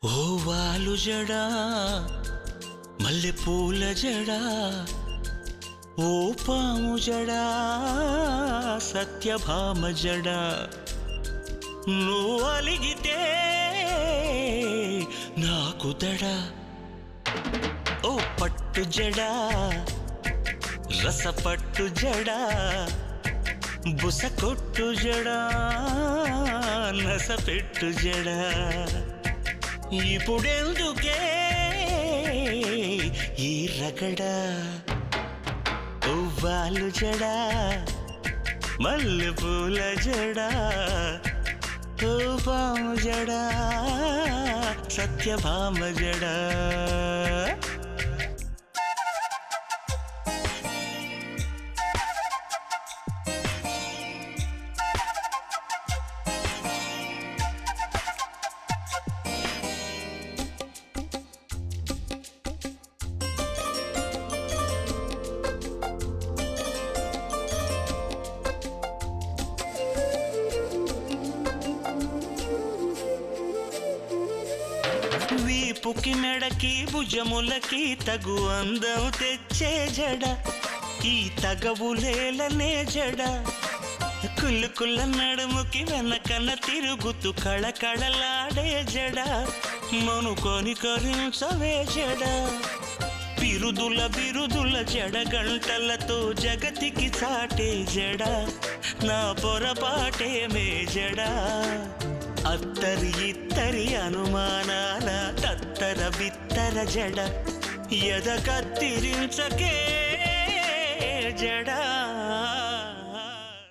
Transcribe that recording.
ఓవాలు జడా మల్లె పూల జడా ఓ పాము జడా సత్యభామ జడా నువ్వు అలిగితే నాకు దడా ఓ పట్టు జడా రసపట్టు జడా బుస కొట్టు జడా నసపెట్టు జడా ఇప్పుడెందుకే ఈ రగడా ఓవాలు జడా మల్లె పూల జడా ఓ పాము జడా సత్యభామ జడా వీపుకి మెడకి భుజములకి తగు అందం తెచ్చే జడ ఈ తగవులేలనే జడ కుల్లుకుల్ల నడుముకి వెనకన తిరుగుతూ కళకళలాడే జడ మనుకొని కరించవే జడ బిరుదుల బిరుదుల జడ గంటలతో జగతికి చాటే జడ నా పొరపాటేమే జడ అత్తరి ఇత్తరి అనుమానాల తత్తర బిత్తర జడ ఎద కత్తిరించకే జడా